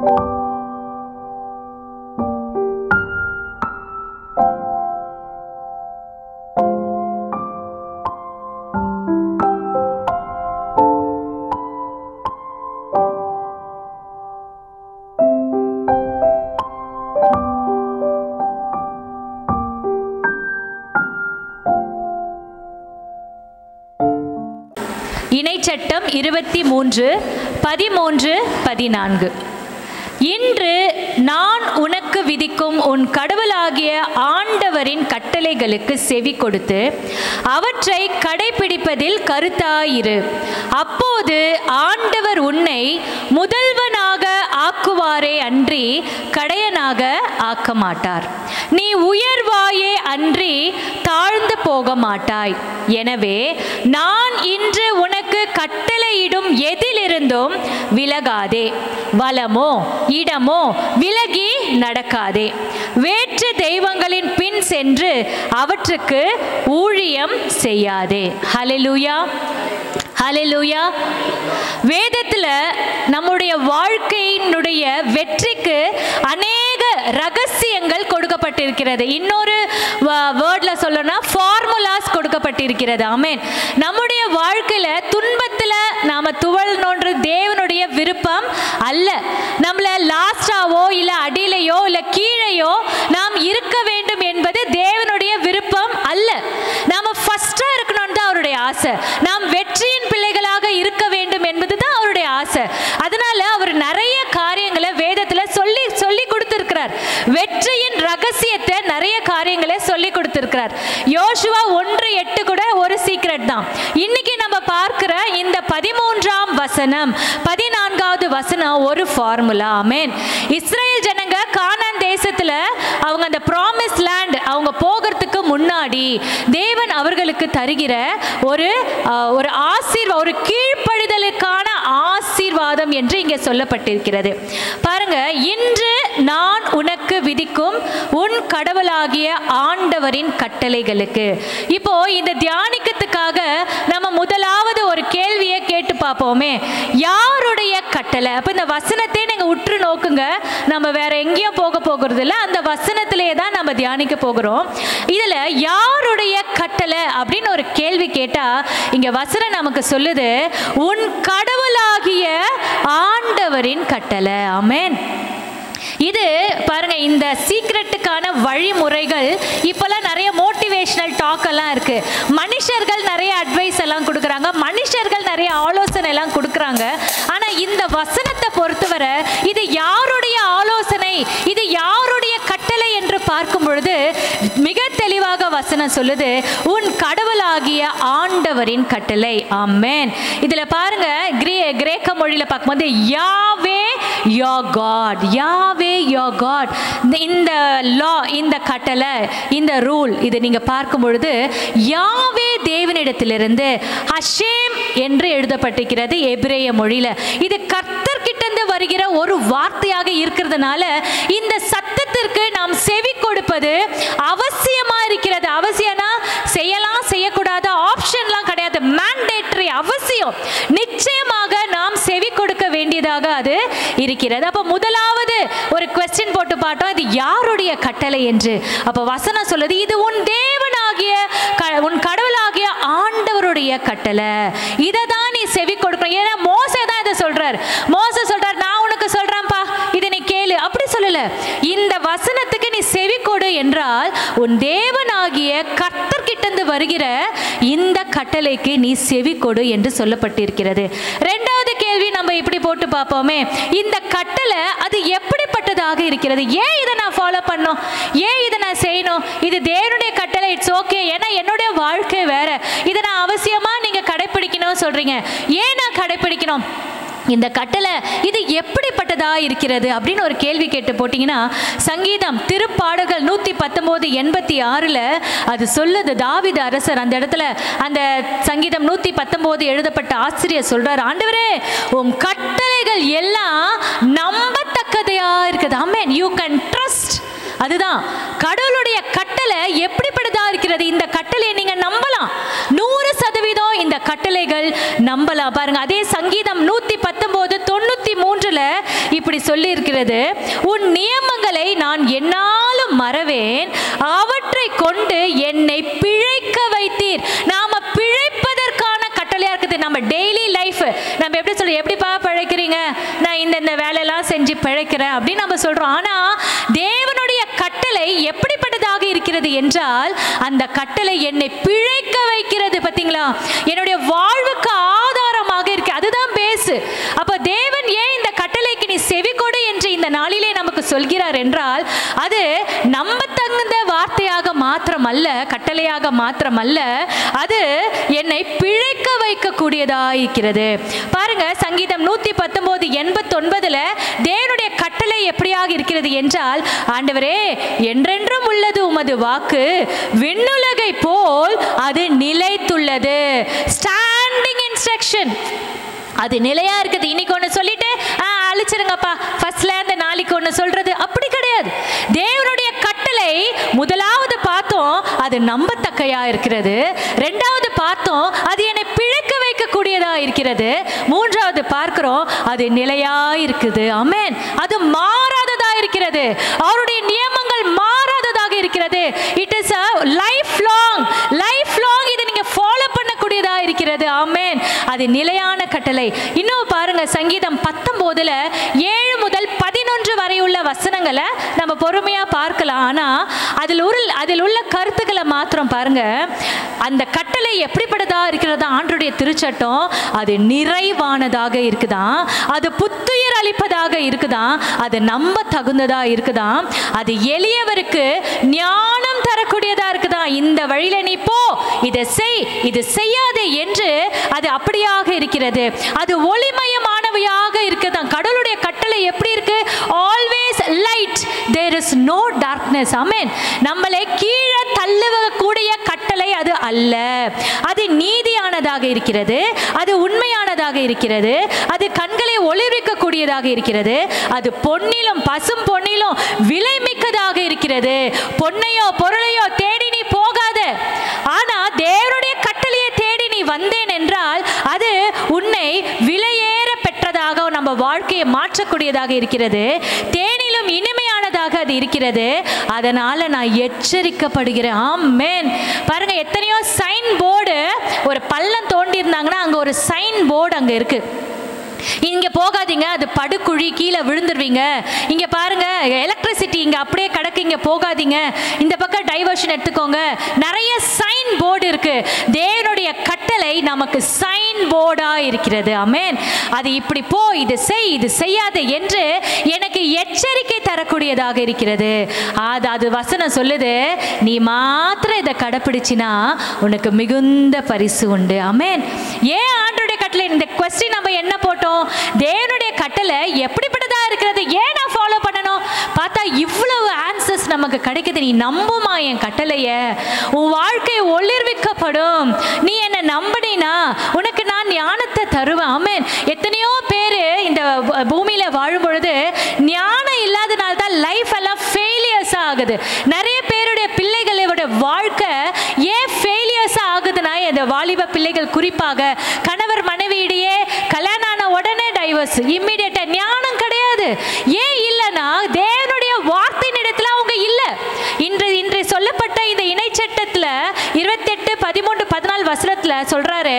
இணைச்சட்டம் 23, 13, 14. இன்று நான் உனக்கு விதிக்கும் உன் கடவுளாகிய ஆண்டவரின் கட்டளைகளுக்கு செவி கொடுத்து அவற்றை கடைபிடிப்பதில் கருத்தாயிரு. அப்போது ஆண்டவர் உன்னை முதல்வனாக ஆக்குவாரே அன்றி கடையனாக ஆக்க மாட்டார். நீ உயர்வாயே அன்றி தாழ்ந்து போக மாட்டாய். எனவே நான் இன்று உனக்கு கட்டளையிடும் எதிலிருந்தும் விலகாதே. வலமோ இடமோ விலகி நடக்காதே. வேற்று தெய்வங்களின் பின் சென்று அவற்றுக்கு ஊழியம் செய்யாதே. ஹல்லேலூயா, ஹல்லேலூயா. வேதத்துல நம்முடைய வாழ்க்கையினுடைய வெற்றிக்கு அநேக ரகசியங்கள் கொடுக்கப்பட்டிருக்கிறது. இன்னொரு வேர்ட்ல சொல்லணும்னா ஃபார்முலாஸ் கொடுக்கப்பட்டிருக்கிறது. ஆமென். நம்முடைய வாழ்க்கையில துன்பத்துல நாம துவழணும்ன்ற தேவனுடைய விருப்பம் அல்ல. நம்மள லாஸ்டாவோ இல்ல அடியிலையோ இல்ல கீழையோ நாம் இருக்க வேண்டும் என்பது தேவனுடைய விருப்பம் அல்ல. நாம ஃபர்ஸ்டா இருக்கணும்னு தான் அவருடைய ஆசை. நாம் வெற்றியின் பிள்ளைகளாக இருக்க வேண்டும் என்பதுதான் அவருடைய ஆசை. அதனால அவர் நிறைய காரியங்களை வேதத்துல சொல்லி கொடுத்திருக்கிறார். வெற்றியின் ரகசியத்தை நிறைய காரியங்களை சொல்லி கொடுத்திருக்கிறார். யோசுவா 1:8 கூட ஒரு சீக்ரெட் தான். இன்னைக்கு நம்ம பார்க்கிற இந்த 13ஆம் வசனம் 14வது வசனம் ஒரு ஃபார்முலா. ஆமென். இஸ்ரேல் ஜனங்க கானான் தேசத்துல அவங்க அந்த ப்ராமிஸ் லேண்ட் அவங்க போகிறதுக்கு முன்னாடி தேவன் அவர்களுக்கு தருகிற ஒரு ஒரு கீழ்ப்படிதலுக்கான ஆசீர்வாதம் என்று இங்கே சொல்லப்பட்டிருக்கிறது. பாருங்க, இன்று நான் உனக்கு விதிக்கும் உன் கடவுளாகிய ஆண்டவரின் கட்டளைகளுக்கு. இப்போ இந்த தியானிக்கத்துக்காக நம்ம முதலாவது ஒரு கேள்வியை கேட்டு பார்ப்போமே, யாருடைய கட்டளை? அப்ப இந்த வசனத்தை நீங்க உற்று நோக்குங்க. நம்ம வேற எங்கேயும் போக போகிறது இல்லை, அந்த வசனத்திலே தான் நம்ம தியானிக்க போகிறோம். இதுல யாருடைய கட்டளை அப்படின்னு ஒரு கேள்வி கேட்டா இங்க வசனம் நமக்கு சொல்லுது, உன் கடவுளாகிய ஆண்டவரின் கட்டளை. ஆமென். இது பாருங்க, இந்த சீக்ரெட்டுக்கான வழிமுறைகள் இப்பெல்லாம் நிறைய மோட்டிவேஷனல் டாக் எல்லாம் இருக்கு. மனுஷர்கள் நிறைய அட்வைஸ் எல்லாம் கொடுக்குறாங்க, மனுஷர்கள் நிறைய ஆலோசனை எல்லாம் கொடுக்குறாங்க. ஆனா இந்த வசனத்தை பொறுத்தவரை இது யாருடைய ஆலோசனை, இது யாருடைய கட்டளை என்று பார்க்கும் பொழுது மிக தெளிவாக வசனம் சொல்லுது, உன் கடவுளாகிய ஆண்டவரின் கட்டளை. ஆமென். இதுல பாருங்க, கிரேக்க மொழியில பார்க்கும்போது யாவே your God, Yahweh your God. இந்த லா, இந்த கட்டளை, இந்த ரூல், இது நீங்க பார்க்கும் பொழுது யாவே தேவனிடத்திலிருந்து ஹஷேம் என்று எழுதப்பட்டிருக்கிறது எபிரேய மொழியில. இது கர்த்தர் கிட்டந்து வருகிற ஒரு வார்த்தையாக இருக்கிறதுனால இந்த சத்தத்திற்கு நாம் செவி கொடுப்பது அவசியமா இருக்கிறது. அவசியம்னா செய்யலாம் செய்யக்கூடாத ஆப்ஷன்லாம் கிடையாது, மேண்டேட்டரி, அவசியம். நிச்சயமாக நாம் செவி கொடுக்க வேண்டியதாக அது இருக்கிறது. அப்ப முதலாவது ஒரு क्वेश्चन போட்டு பார்த்தோம், இது யாருடைய கட்டளை என்று. அப்ப வசனம் சொல்லுது, இது உன் தேவனாகிய உன் கடவுளாகிய ஆண்டவருடைய கட்டளை. இதை தான் நீ செவி கொடுக்கணும். ஏன்னா மோசே தான் இதை சொல்றார். மோசே சொல்றார், நான் உனக்கு சொல்றேன்ப்பா, இதை நீ கேளு. அப்படி சொல்லல, இந்த வசனத்துக்கு நீ செவி கொடு என்றால் உன் தேவனாகிய கர்த்தர் கிட்டந்து வருகிற இந்த கட்டளைக்கு நீ செவி கொடு என்று சொல்லப்பட்டிருக்கிறது. இரண்டாவது கேள்வி நம்ம இப்படி போட்டு பார்ப்போமே, இந்த கட்டளை அது எப்படிப்பட்டதாக இருக்கிறது? ஏன் இதை நான் ஃபாலோ பண்ணணும், ஏன் இதை நான் செய்யணும்? இது தேவனுடைய கட்டளை, இட்ஸ் ஓகே. ஏன்னா என்னுடைய வாழ்க்கை வேற, இதை நான் அவசியமா நீங்க கடைபிடிக்கணும் சொல்றீங்க. ஏன் நான் கடைபிடிக்கணும் இந்த கட்டளை? இது எப்படிப்பட்டதா இருக்கிறது அப்படின்னு ஒரு கேள்வி கேட்டு போட்டீங்கன்னா, சங்கீதம் திருப்பாடல்கள் 119:86 அது சொல்லுது. தாவீது அரசர் அந்த இடத்துல அந்த சங்கீதம் 119 எழுதப்பட்ட ஆசிரியர் சொல்றார், ஆண்டவரே உம் கட்டளைகள் எல்லாம் நம்பத்தக்கதையா இருக்குது. ஆமென். You can trust. அதுதான் கடவுளுடைய கட்டளை எப்படிப்பட்டதா இருக்கிறது. இந்த கட்டளையை நீங்க நம்பலாம், 100% இந்த கட்டளைகள் நம்பலாம். பாருங்க, அதே சங்கீதம் 119:93 இப்படி சொல்லி இருக்கிறது, உன் நியமங்களை நான் என்னாலும் மறவேன், அவற்றை கொண்டு என்னை பிழைக்க வைத்தீர். நாம பிழைப்பதற்கான கட்டளையா இருக்குது. நம்ம டெய்லி லைஃப் நம்ம எப்படி சொல்றோம், எப்படிப்பா பிழைக்கிறீங்க, நான் இந்த வேலையெல்லாம் செஞ்சு பிழைக்கிறேன் அப்படின்னு நம்ம சொல்றோம். ஆனா தேவனுடைய கட்டளை எப்படிப்பட்டதாக இருக்கிறது என்றால், அந்த கட்டளை என்னை பிழைக்க வைக்கிறது. பார்த்தீங்களா, என்னுடைய வாழ்வுக்கு ஆதாரமாக இருக்கு. அதுதான் பேசு. அப்ப தேவன் ஏன் இந்த கட்டளைக்கு நீ செவி கொடு என்று இந்த நாளிலே நமக்கு சொல்கிறார் என்றால், அது நம்ப தகுந்த வார்த்தையாக மாத்திரமல்ல, கட்டளையாக மாத்திரமல்ல, அது என்னை பிழைக்க வைக்கக்கூடியதாயிருக்கிறது. பாருங்க, சங்கீதம் 119:89 தேவனுடைய கட்டளை எப்படியாக இருக்கிறது என்றால், ஆண்டவரே என்றென்றும் உள்ளது உமது வாக்கு, விண்ணுலகை போல் அது நிலைத்துள்ளது. ஸ்டாண்டிங் இன்ஸ்ட்ரக்ஷன், அது நிலையா இருக்குது. இன்னைக்கு ஒன்று சொல்லிட்டு அழிச்சிருங்கப்பா, ஃபர்ஸ்ட்ல இருந்து நாளைக்கு ஒன்று சொல்றது அப்படி கிடையாது. தேவனுடைய கட்டளை முதலாவது பார்த்தோம், அது நம்பத்தக்கையா இருக்கிறது. ரெண்டாவது பார்த்தோம், அது என்னை பிழைக்க வைக்கக்கூடியதா இருக்கிறது. மூன்றாவது பார்க்கிறோம், அது நிலையா இருக்குது. ஆமென். அது மாறாததா இருக்கிறது. அவருடைய நியமங்கள் மாறாததாக இருக்கிறது. இட் இஸ் a lifelong இதை நீங்க ஃபாலோ பண்ணக்கூடியதா இருக்கிறது. ஆமென். அது நிலையான கட்டளை. இன்னும் பாருங்க, சங்கீதம் 19 7 முதல் 11 வரை உள்ள வசனங்களை நம்ம பொறுமையா பார்க்கலாம். ஆனா அதில் உள்ள கருத்துக்களை மாத்திரம் பாருங்க. அந்த கட்டளை எப்படிப்பட்டதா இருக்கிறதா, ஆண்டவருடைய திருச்சட்டம் அது நிறைவானதாக இருக்குதான், அது புத்துயிர் அளிப்பதாக இருக்குதான், அது நம்ப தகுந்ததா இருக்குதான், அது எளியவருக்கு ஞானம் தரக்கூடியதா இருக்குதான். இந்த வழியில நீ போ, இதை செய், இது செய்யாதே என்று அது அப்படியாக இருக்கிறது. அது ஒளிமயமானவையாக இருக்குதான். கடவுளுடைய கட்டளை எப்படி இருக்கு? Always light, there is no darkness. Amen. நம்மளை கீழே தள்ளுவக்கூடிய கட்டளை அது அல்ல. அது நீதியானதாக இருக்கிறது, அது உண்மையானதாக இருக்கிறது, அது கண்களை ஒளிர்விக்க கூடியதாக இருக்கிறது, அது பொன்னிலும் பசும் பொன்னிலும் விலை மிக்கதாக இருக்கிறது. பொன்னையோ பொருளையோ தேடி நீ போகாத, ஆனா தேவனுடைய கட்டளையை தேடி நீ வந்தேன் என்றால் அது உன்னை விலையேற பெற்றதாக, நம்ம வாழ்க்கையை மாற்றக்கூடியதாக இருக்கிறது. தேனிலும் இனிமையானதாக அது இருக்கிறது. அதனால நான் எச்சரிக்கப்படுகிறேன். ஆமென். பாருங்க, எத்தனையோ சைன் போர்டு, ஒரு பள்ளம் தோண்டி இருந்தாங்கன்னா அங்க ஒரு சைன் போர்டு அங்க இருக்கு, இங்க போகாதீங்க, அது படுகுழி, கீழே விழுந்துருவீங்க. இங்க பாருங்க, எலக்ட்ரிசிட்டி இங்க அப்படியே கிடக்கு, இங்க போகாதீங்க, இந்த பக்கம் டைவர்ஷன் எடுத்துக்கோங்க. நிறைய சைன் போர்டு இருக்கு. தேவனுடைய கட்டளை நமக்கு சைன் போர்டா இருக்கிறது. ஆமென். அது இப்படி போ, இது செய், இது செய்யாத என்று எனக்கு எச்சரிக்கை தரக்கூடியதாக இருக்கிறது. அது வசனம் சொல்லுது, நீ மாத்திரம் இதை கடைப்பிடிச்சினா உனக்கு மிகுந்த பரிசு உண்டு. ஆமென். ஏன் ஆண்டவருடைய கட்டளை? இந்த क्वेश्चन நம்ம என்ன போட்டோம்? தேவனுடைய கட்டளை எப்படிப்பட்டதா இருக்கிறது, ஏன் நான் ஃபாலோ பண்ணணும்? பார்த்தா இவ்வளவு ஆன்சர்ஸ் நமக்கு கிடைக்குது. நீ நம்புமா என் கட்டளைய? உன் வாழ்க்கை ஒளிர்விக்கப்படும். நீ என்ன நம்பினா உனக்கு நான் ஞானத்தை தருவேன். ஆமென். எத்தனையோ பேரு இந்த பூமியில வாழும் பொழுது ஞானம் இல்லாதனால தான் லைஃப் எல்லாம் ஃபெயிலியர்ஸ் ஆகுது. நிறைய பேருடைய பிள்ளைகளோட வாழ்க்கை ஏன் ஃபெயிலியர்ஸ் ஆகுதுன்னா, இந்த வாலிப பிள்ளைகள் குறிப்பாக கணவர் மனைவியிடையே கல்யாணம் ஆன உடனே டைவர்ஸ், இம்மிடியேட்டா. ஞானம் கிடையாது. ஏன் இல்லைன்னா தேவனுடைய வார்த்தையின் இடத்துல அவங்க இல்லை. இன்று சொல்லப்பட்ட இந்த இணைச்சட்டத்துல 28, 13, 14 வசனத்துல சொல்றாரு,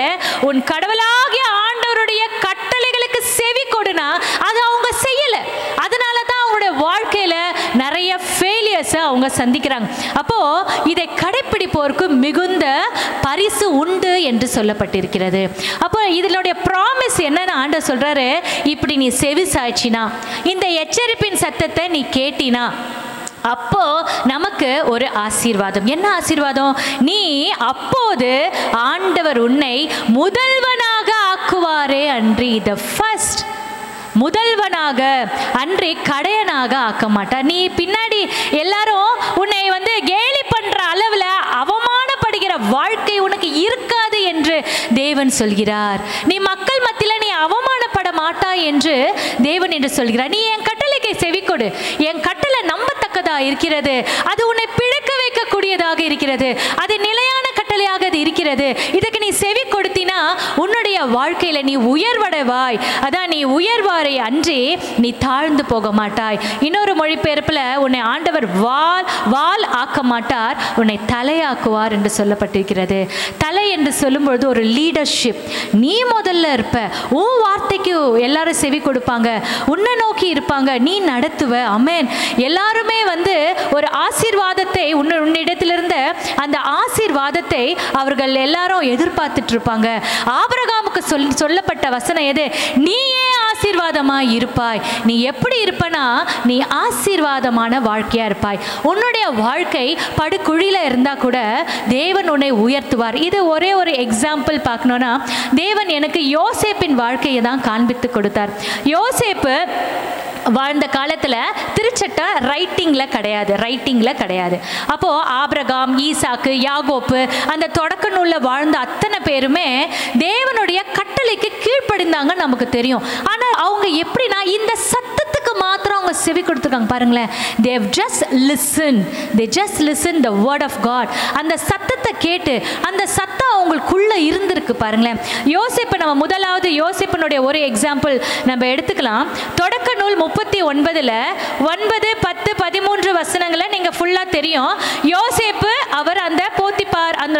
உன் கடவுளாகிய ஆண்டவருடைய கட்டளைகளுக்கு செவி கொடுனா அது அவங்க செய்யல. அதனால தான் அவங்களுடைய வாழ்க்கையில நிறைய ஃபெயிலியர்ஸ் அவங்க சந்திக்கிறாங்க. அப்போ இதை கடைப்பிடிப்போருக்கு மிகுந்த பரிசு உண்டு என்று சொல்லப்பட்டிருக்கிறது. அப்போ இதனுடைய ப்ராமிஸ் என்னன்னு ஆண்டவர் சொல்றாரு, இப்படி நீ செவி சாய்ச்சினா, இந்த எச்சரிப்பின் சத்தத்தை நீ கேட்டினா, அப்போ நமக்கு ஒரு ஆசீர்வாதம். என்ன ஆசீர்வாதம்? நீ அப்போது ஆண்டவர் உன்னை முதல்வனாக ஆக்குவாரே அன்றி, த ஃபர்ஸ்ட், முதல்வனாக அன்றி கடையனாக ஆக்க மாட்டார். நீ பின்னாடி எல்லாரும் உன்னை கேலி பண்ற அளவுல அவமானப்படுகிற வாழ்க்கை உனக்கு இருக்காது என்று தேவன் சொல்கிறார். நீ மக்கள் மத்தியில் நீ அவமானப்பட மாட்டாய் என்று தேவன் என்று சொல்கிறார். நீ என் கட்டளைக்கு செவி கொடு. என் கட்டளை நம்பத்தக்கதா இருக்கிறது. அது உன்னை பிழைக்க வைக்கக்கூடியதாக இருக்கிறது. அது நிலையான கட்டளையாக அது இருக்கிறது. இதுக்கு நீ செவி கொடுத்தினா உன்னுடைய வாழ்க்கையில நீ உயர்வடைவாய். அதான் நீ உயர்வாரை அன்றி நீ தாழ்ந்து போக மாட்டாய். இன்னொரு மொழிபெயர்ப்புல உன்னை ஆண்டவர் வால் ஆக்க மாட்டார், உன்னை தலையாக்குவார் என்று சொல்லப்பட்டிருக்கிறது. தலை என்று சொல்லும்பொழுது ஒரு லீடர்ஷிப். நீ முதல்ல இருப்ப, உன் வார்த்தைக்கு எல்லாரும் செவி கொடுப்பாங்க, உன்னை நோக்கி இருப்பாங்க, நீ நடத்துவ. ஆமென். எல்லாருமே ஒரு ஆசீர்வாதத்தை உன்னிடத்திலிருந்து அந்த ஆசீர்வாதத்தை அவர்கள் எல்லாரும் எதிர்பார்த்துட்டு இருப்பாங்க. ஆபிரகாமுக்கு சொல்லப்பட்ட வசனம் எது? நீயே ஆசீர்வாதமாய் இருப்பாய். நீ எப்படி இருப்பனா நீ ஆசீர்வாதமான வாழ்க்கையா இருப்பாய். உன்னுடைய வாழ்க்கை படுகுழியில இருந்தா கூட தேவன் உன்னை உயர்த்துவார். இது ஒரே ஒரு எக்ஸாம்பிள் பார்க்கணும்னா, தேவன் எனக்கு யோசேப்பின் வாழ்க்கையை தான் காண்பித்து கொடுத்தார். யோசேப்பு வாழ்ந்த காலத்தில் திருச்சட்ட ரைட்டிங்கில் கிடையாது. அப்போது ஆபிரகாம், ஈசாக்கு, யாகோப்பு, அந்த தொடக்க நூலில் வாழ்ந்த அத்தனை பேருமே தேவனுடைய கட்டளைக்கு கீழ்ப்படிந்தாங்க நமக்கு தெரியும். ஆனால் அவங்க எப்படின்னா இந்த சத்தத்துக்கு மாத்திரம் அவங்க செவி கொடுத்துருக்காங்க பாருங்களேன். they just listen the word of God. அந்த சத்தத்தை கேட்டு அந்த சத்தம் அவங்களுக்குள்ள இருந்திருக்கு பாருங்களேன். யோசேப்பு, நம்ம முதலாவது யோசேப்பினுடைய ஒரு எக்ஸாம்பிள் நம்ம எடுத்துக்கலாம். தொடக்க நூல் 39 9, 10, 13 வசனங்களை நீங்க ஃபுல்லா தெரியும். யோசேப்பு அவர் அந்த போத்திபார் அந்த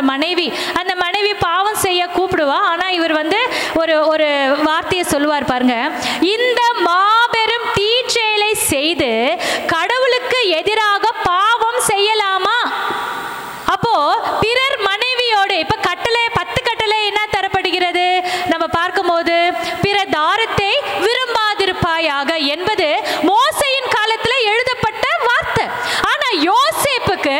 மனைவி பாவம் செய்ய கூப்பிடுவா. ஆனா இவர் ஒரு வார்த்தையை சொல்லுவார் பாருங்க. இந்த மாபெரும் தீச்செயலை செய்து கடவுளுக்கு எதிராக பாவம் செய்யலாமா? அப்போ பிறர் மனைவியோடு இப்ப 10 கட்டளை என்ன தரப்படுகிறது நம்ம பார்க்கும்போது, பிற தாரத்தை விரும்பாதிருப்பாயாக என்பது மோசையின் காலத்துல எழுதப்பட்ட வார்த்தை. ஆனா யோசேப்புக்கு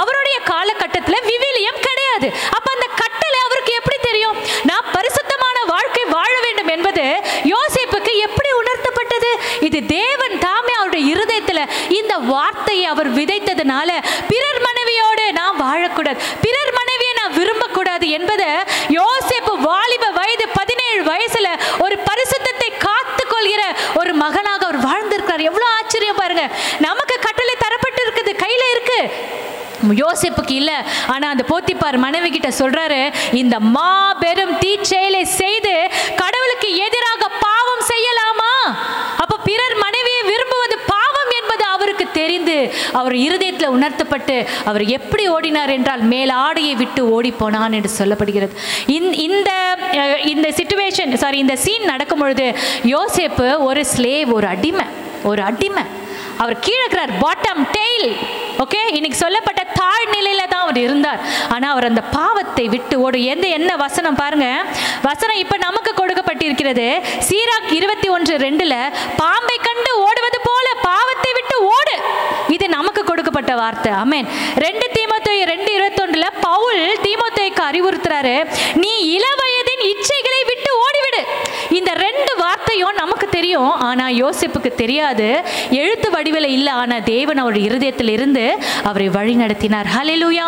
அவருடைய காலகட்டத்தில் விவிலியம் கிடையாது. அப்ப அந்த கட்டளை அவருக்கு எப்படி தெரியும்? நான் பரிசுத்தமான வாழ்க்கை வாழ வேண்டும் என்பது யோசேப்புக்கு எப்படி உணர்த்தப்பட்டது? இது தேவன் தாமே அவருடைய இருதயத்துல இந்த வார்த்தையை அவர் விதைத்ததுனால பிறர் மனைவியோடு நான் வாழக்கூடாது, பிறர் மனைவியை நான் விரும்பக்கூடாது என்பது யோசேப்பு வாலிப வயது 17 வயசுல ஒரு பரிசுத்தத்தை காத்து கொள்கிற ஒரு மகனாக அவர் வாழ்ந்திருக்கிறார். எவ்வளவு ஆச்சரியம் பாருங்க. நமக்கு கட்டளை தரப்பட்டு இருக்குது, கையில இருக்கு. யோசேப்புக்கு இல்ல. ஆனா அந்த போத்திபார் மனைவி கிட்ட சொல்றாரு, இந்த மாபெரும் தீச்செயலை செய்து கடவுளுக்கு எதிராக பாவம் செய்யலாமா? அப்ப பிறர் மனைவியை விரும்புவது பாவம் என்பது அவருக்கு தெரிந்து அவர் இருதயத்தில் உணர்த்தப்பட்டு அவர் எப்படி ஓடினார் என்றால் மேல் ஆடையை விட்டு ஓடி போனான் என்று சொல்லப்படுகிறது. இந்த சிச்சுவேஷன் இந்த சீன் நடக்கும் பொழுது யோசேப்பு ஒரு ஸ்லேவ், ஒரு அடிமை. அவர் கீழே இருக்கிறார், பாட்டம் டெயில். ஓகே, இன்னைக்கு சொல்லப்பட்ட தாழ் நிலையில தான் அவர் இருந்தார். ஆனா அவர் அந்த பாவத்தை விட்டு ஓடு. என்ன வசனம் பாருங்க. வசனம் இப்ப நமக்கு கொடுக்கப்பட்டிருக்கிறது. சீராக் 21:2 பாம்பை கண்டு ஓடுவது போல பாவத்தை விட்டு ஓடு. இது நமக்கு கொடுக்கப்பட்ட வார்த்தை. ஆமென். 2 தீமோத்தேயு 2:21 பவுல் தீமோத்தேயுக்கு அறிவுறுத்துறாரு, நீ இளவயதின் இச்சைகளை விட்டு ஓடிவிடு. இந்த 2 வார்த்தையும் நமக்கு தெரியும், ஆனா யோசேப்புக்கு தெரியாது. எழுத்து வடிவில் இல்லை, ஆனா தேவன் அவருடைய இருதயத்தில் இருந்து அவரை வழி நடத்தினார். ஹல்லேலூயா,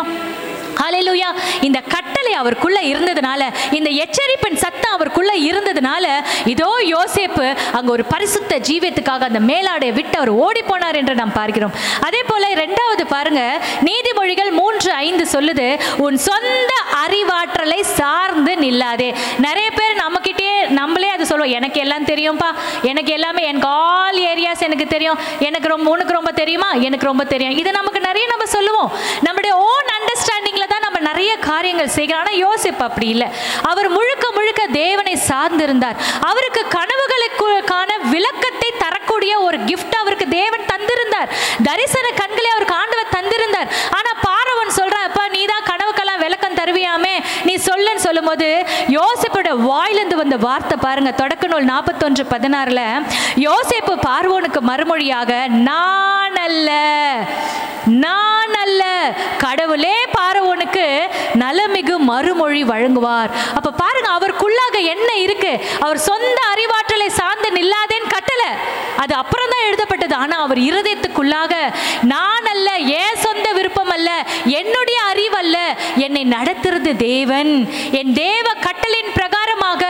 ஹல்லேலூயா. இந்த கட்டளை அவருக்குள்ள இருந்ததுனால, இந்த எச்சரிப்பின் சத்தம் அவருக்குள்ள இருந்ததுனால, இதோ யோசேப்பு அங்க ஒரு பரிசுத்த ஜீவியத்துக்காக அந்த மேலாடையை விட்டு அவர் ஓடி போனார் என்று நாம் பார்க்கிறோம். அதே போல 2வது பாருங்க, நீதிமொழிகள் 3:5 சொல்லுது, உன் சொந்த அறிவாற்றலை சார்ந்து நில்லாதே. நிறைய பேர் நம்மளே அது சொல்லுவோம், எனக்கு எல்லாம் தெரியும்பா, எனக்கு எல்லாமே, எனக்கு ஆல் ஏரியாஸ் எனக்கு தெரியும், உனக்கு ரொம்ப தெரியுமா, எனக்கு ரொம்ப தெரியும். இது நமக்கு நிறைய நம்ம சொல்லுவோம். நம்முடைய ஓன் அண்டர்ஸ்டாண்டிங்ல தான் நம்ம நிறைய காரியங்கள் செய்கிறோம். ஆனா யோசேப்பு அப்படி இல்லை. அவர் முழுக்க முழுக்க தேவனை சார்ந்திருந்தார். அவருக்கு கனவுகளுக்கான விளக்கத்தை தரக்கூடிய ஒரு கிஃப்ட் அவருக்கு தேவன் தந்திருந்தார். தரிசன கண்களை அவருக்கு ஆண்டவர் தந்திருந்தார். ஆனா பார்வோன் சொல்றான், அப்பா நீ தான் கனவுக்கெல்லாம் விளக்கம் தருவியாமே, நீ சொல்லுன்னு சொல்லும்போது யோசேப்போட வாயிலிருந்து வந்த வார்த்தை பாருங்க. தொடக்க நூல் 41:16 யோசேப்பு பார்வோனுக்கு மறுமொழியாக, நான் அல்ல, கடவுளே பார்வோனுக்கு நலமிகு மறுமொழி வழங்குவார். அப்ப பாருங்க, அவருக்குள்ளாக என்ன இருக்கு? அவர் சொந்த அறிவாற்றலை சார்ந்து நில்லாதேன்னு கட்டளை, அது அப்புறம் தான் எழுதப்பட்டது. ஆனா அவர் இருதயத்துக்குள்ளாக, நான் அல்ல, என் சொந்த விருப்பம் அல்ல, என்னுடைய அறிவல்ல, என்னை நடத்துறது தேவன், என் தேவ கட்டளின் பிரகாரமாக,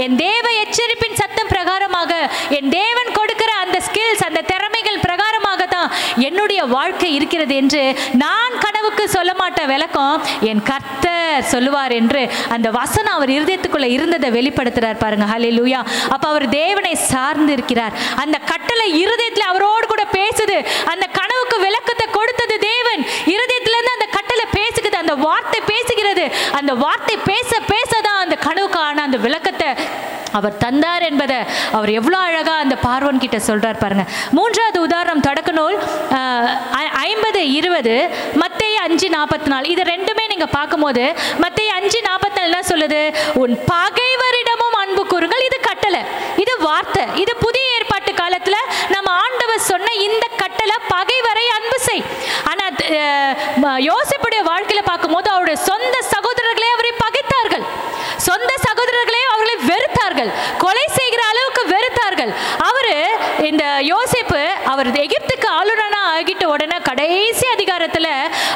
என் தேவ எச்சரிப்பின் சத்தம் பிரகாரமாக, என் தேவன் கொடுக்கிற அந்த ஸ்கில்ஸ், அந்த திறமைகள் பிரகாரமாக தான் என்னுடைய வாழ்க்கை இருக்கிறது என்று நான் ஆண்டவுக்கு சொல்ல மாட்ட விளக்கம் என் கர்த்தர் சொல்லுவார் என்று அந்த வசனம் அவர் இருதயத்துக்குள்ள இருந்ததை வெளிப்படுத்துறார் பாருங்க. ஹல்லேலூயா. அப்ப அவர் தேவனை சார்ந்து இருக்கிறார். அந்த கட்டளை இருதயத்துல அவரோடு கூட பேசுது. அந்த கனவுக்கு விளக்கத்தை கொடுத்தது தேவன். இருதயத்துல இருந்து அந்த கட்டளை பேசுகிறது, அந்த வார்த்தை பேசுகிறது. அந்த வார்த்தை பேச பேசதான் அந்த கனவுக்கான அந்த விளக்கத்தை அவர் தந்தார் என்பதை அவர் எவ்வளோ அழகா அந்த பார்வோன் கிட்ட சொல்றார் பாருங்க. மூன்றாவது உதாரணம் தொடக்க நூல் 50:20, மத்தேயு 5:44. இது ரெண்டுமே நீங்க பார்க்கும்போது மத்தேயு 5:44 என்ன சொல்லுது? உன் பகைவரிடமும் அன்பு கூறுங்கள். இது கட்டளை, இது வார்த்தை. இது புதிய ஏற்பாட்டு காலத்துல நம்ம ஆண்டவர் சொன்ன இந்த கட்டளை, பகைவரை அன்பு செய். ஆனா யோசேப்புடைய வாழ்க்கையில பார்க்கும்போது அவருடைய சொந்த சகோதரர்களே அவரை பகைத்தார்கள், சொந்த சகோதரர்களே அவர்களை வெறுத்தார்கள், கொலை செய்கிற அளவுக்கு வெறுத்தார்கள். அவரு இந்த யோசேப்பு அவர் எகிப்துக்கு ஆளுநனா ஆகிட்ட உடனே கடைசி அதிகாரத்துல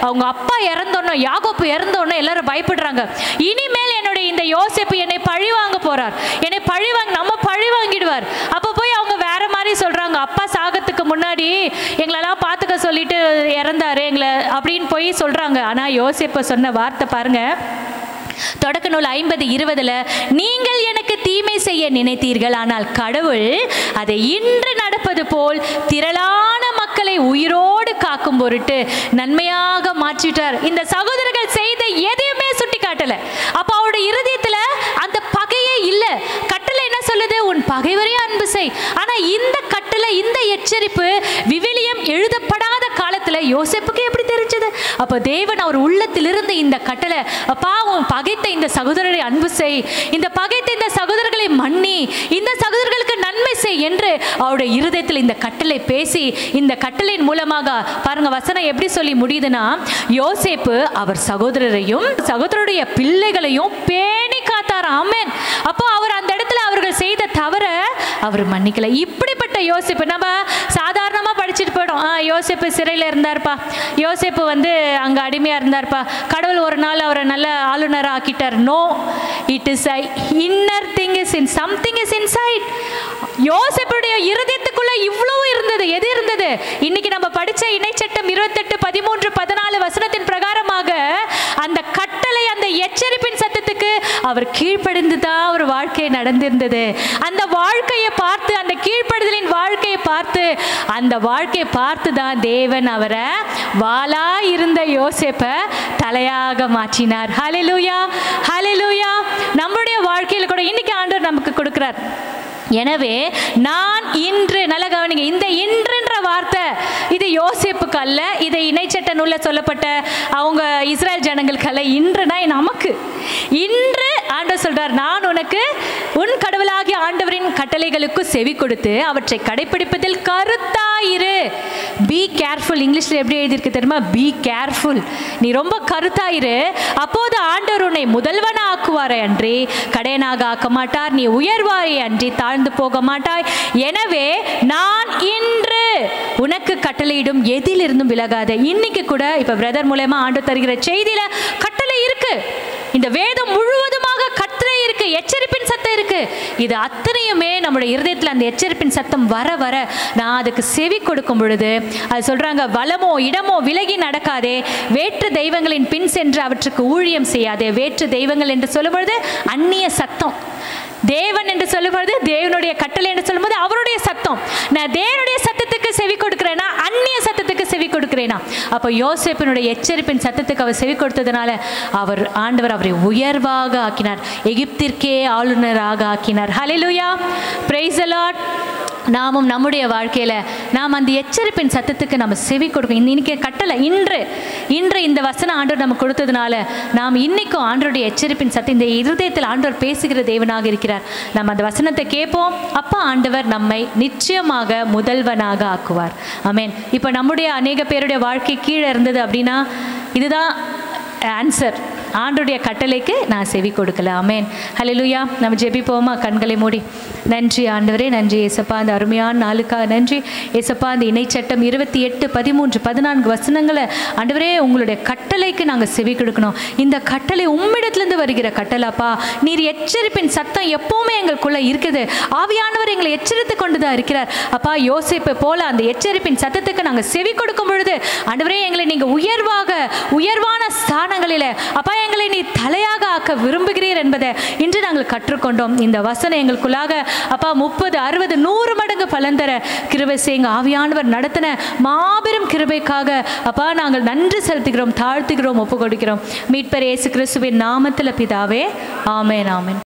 அவங்க அப்பா இறந்தோன்னு, யாக்கோப்பு இறந்தோன்னு எல்லாரும் பயப்படுறாங்க. இனிமேல் என்னுடைய இந்த யோசேப்பு என்னை பழி வாங்க போறார், என்னை பழி வாங்க, நம்ம பழி வாங்கிடுவார். அப்ப போய் அவங்க வேற மாதிரி சொல்றாங்க, அப்பா சாகத்துக்கு முன்னாடி எங்களெல்லாம் பார்த்துக்க சொல்லிட்டு இறந்தாரு எங்களை அப்படின்னு போய் சொல்றாங்க. ஆனா யோசேப்பு சொன்ன வார்த்தை பாருங்க, தொடக்க நூல் 50:20, நீங்கள் எனக்கு தீமை செய்ய நினைத்தீர்கள், ஆனால் கடவுள் அதை இன்று நடப்பது போல் திரளான மக்களை உயிரோடு காக்கும் பொருட்டு நன்மையாக மாற்றிட்டார். இந்த சகோதரர்கள் செய்த எதையுமே சுட்டி காட்டல. அப்ப அவருடைய இருதயத்துல அந்த பகையே இல்லை. கட்டளை என்ன சொல்லுது? உன் பகைவரே அன்பு செய். ஆனா இந்த கட்டளை, இந்த எச்சரிப்பு விவிலியம் எழுதப்படாத காலத்துல யோசேப்புக்கு எப்படி தெரிஞ்சது? அப்ப தேவன் அவர் உள்ளத்திலிருந்து இந்த கட்டளை, அப்பா உன் பகைத்த இந்த சகோதரரை அன்பு செய், இந்த பகைத்த இந்த சகோதரர்களை மன்னி, இந்த சகோதரர்களுக்கு நன்மை செய் என்று அவருடைய இருதயத்தில் இந்த கட்டளை பேசி, இந்த கட்டளையின் மூலமாக பாருங்க வசனம் எப்படி சொல்லி முடியுதுன்னா, யோசேப்பு அவர் சகோதரரையும் சகோதரருடைய பிள்ளைகளையும் பேணி காத்தார். ஆமென். அப்போ அவர் அந்த இடத்துல அவர்கள் செய்த தவற அவர் மன்னிக்கல. இப்படிப்பட்ட யோசேப்பு நம்ம சாதாரணமா படிச்சுட்டு போயிடும். யோசேப்பு சிறையில் இருந்தார்ப்பா, யோசேப்பு அங்க அடிமையா இருந்தார்ப்பா, கடவுள் ஒரு நாள் அவரை நல்ல ஆளுநர் ஆக்கிட்டார். No, it is a inner thing is in something is inside. யோசேப்புடைய இருதயத்துக்குள்ள இவ்வளவு இருந்தது. எது இருந்தது? இன்னைக்கு நம்ம படிச்ச இணைச்சட்டம் 28, 13, 14 வசனத்தின் பிரகாரமாக அந்த கட்டளை, அந்த எச்சரிப்பின் சத்தத்துக்கு அவர் கீழ்ப்படிந்துதான் அவர் வாழ்க்கை நடந்திருந்தது. அந்த வாழ்க்கையை பார்த்து, அந்த கீழ்ப்படுதலின் வாழ்க்கையை பார்த்து, அந்த வாழ்க்கையை பார்த்து தான் தேவன் அவரை வாளா இருந்த யோசேப்பை தலையாக மாற்றினார். ஹல்லேலூயா, ஹல்லேலூயா. நம்முடைய வாழ்க்கையில் கூட இன்னைக்கு ஆண்டவர் நமக்கு கொடுக்கிறார். எனவே நான் இன்று, நல்ல கவனிங்க, இந்த இன்றுன்ற வார்த்தை இது யோசேப்புக்கு அல்ல, இது இணைச்சட்ட நூல்ல சொல்லப்பட்ட அவங்க இஸ்ரேல் ஜனங்களுக்கு அல்ல. இன்றுனா நமக்கு. இன்று ஆண்டவர் சொல்றார், நான் உனக்கு உன் கடவுளாகிய ஆண்டவரின் கட்டளைகளுக்கு செவி கொடுத்து அவற்றை கடைபிடிப்பதில் கருத்தாயிரு. Be careful. இங்கிலீஷ்ல எப்படி எழுதியிருக்கு தெரியுமா? Be careful. நீ ரொம்ப கருத்தாயிரு, அப்போது ஆண்டவர் உன்னை முதல்வனா ஆக்குவாரே அன்றி கடையனாக ஆக்க மாட்டார். நீ உயர்வாரே அன்றி தாழ்ந்து போக மாட்டாய். எனவே நான் இன்று உனக்கு கட்டளையிடும் எதிலிருந்தும் விலகாத. இன்னைக்கு கூட இப்ப பிரதர் மூலமா ஆண்டவர் தருகிற செய்தியில கட்டளை இருக்கு. இந்த வேதம் முழுவதுமாக கட்டளை இருக்கு, எச்சரிப்பின் சத்தம் இருக்கு. இது அத்தனையுமே நம்முடைய இருதயத்தில் அந்த எச்சரிப்பின் சத்தம் வர வர நான் அதுக்கு செவி கொடுக்கும் பொழுது அது சொல்றாங்க, வலமோ இடமோ விலகி நடக்காதே, வேற்று தெய்வங்களின் பின் சென்று அவற்றுக்கு ஊழியம் செய்யாதே. வேற்று தெய்வங்கள் என்று சொல்லும் பொழுது அந்நிய சத்தம், தேவன் என்று சொல்லும்போது தேவனுடைய கட்டளை என்று சொல்லும்போது அவருடைய சத்தம். நான் தேவனுடைய சத்தத்துக்கு செவி கொடுக்கிறேனா, அந்நிய சத்தத்துக்கு செவி கொடுக்கிறேனா? அப்போ யோசேப்பினுடைய எச்சரிப்பின் சத்தத்துக்கு அவர் செவி கொடுத்ததுனால ஆண்டவர் அவரை உயர்வாக ஆக்கினார், எகிப்திற்கே ஆளுநராக ஆக்கினார். ஹல்லேலூயா, பிரைஸ் தி லார்ட். நாமும் நம்முடைய வாழ்க்கையில் நாம் அந்த எச்சரிப்பின் சத்தத்துக்கு நம்ம செவி கொடுக்கணும். இன்னைக்கு கட்டளை, இன்று இந்த வசனம் ஆண்டவர் நமக்கு கொடுத்ததுனால நாம் இன்னைக்கும் ஆண்டவருடைய எச்சரிப்பின் சத்தம், இந்த இருதயத்தில் ஆண்டவர் பேசுகிற தேவனாக இருக்கிறார். நம்ம அந்த வசனத்தை கேட்போம். அப்போ ஆண்டவர் நம்மை நிச்சயமாக முதல்வனாக ஆக்குவார். ஆமென். இப்போ நம்முடைய அநேக பேருடைய வாழ்க்கை கீழே இருந்தது அப்படின்னா இதுதான் ஆன்சர். ஆண்டவருடைய கட்டளைக்கு நான் செவி கொடுக்கல. ஆமென். ஹல்லேலூயா. நம்ம ஜெபிப்போமா? கண்களை மூடி. நன்றி ஆண்டவரே, நன்றி ஏசப்பா, அந்த அருமையான நாளுக்காக நன்றி ஏசப்பா. இந்த இணைச்சட்டம் 28, 13, 14 வசனங்களை ஆண்டவரே உங்களுடைய கட்டளைக்கு நாங்கள் செவி கொடுக்கணும். இந்த கட்டளை உம்மிடத்திலிருந்து வருகிற கட்டளைப்பா. நீர் எச்சரிப்பின் சத்தம் எப்பவுமே எங்களுக்குள்ள இருக்குது. ஆவியானவர் எங்களை எச்சரித்து கொண்டு தான் இருக்கிறார் அப்பா. யோசேப்பு போல அந்த எச்சரிப்பின் சத்தத்துக்கு நாங்கள் செவி கொடுக்கும் பொழுது ஆண்டவரே எங்களை நீங்கள் உயர்வான ஸ்தானங்களில் அப்பா எங்களை நீ தலையாக ஆக்க விரும்புகிறீர் என்பதை இன்று நாங்கள் கற்றுக்கொண்டோம். இந்த வசனம் எங்களுக்குள்ளாக அப்பா 30, 60, 100 மடங்கு பலன் தர கிருபை செய்யுங்க. ஆவியானவர் நடத்தின மாபெரும் கிருபைக்காக அப்பா நாங்கள் நன்றி செலுத்துகிறோம், தாழ்த்துகிறோம், ஒப்பு கொடுக்கிறோம். மீட்பர் இயேசு கிறிஸ்துவின் நாமத்தில் பிதாவே. ஆமென், ஆமென்.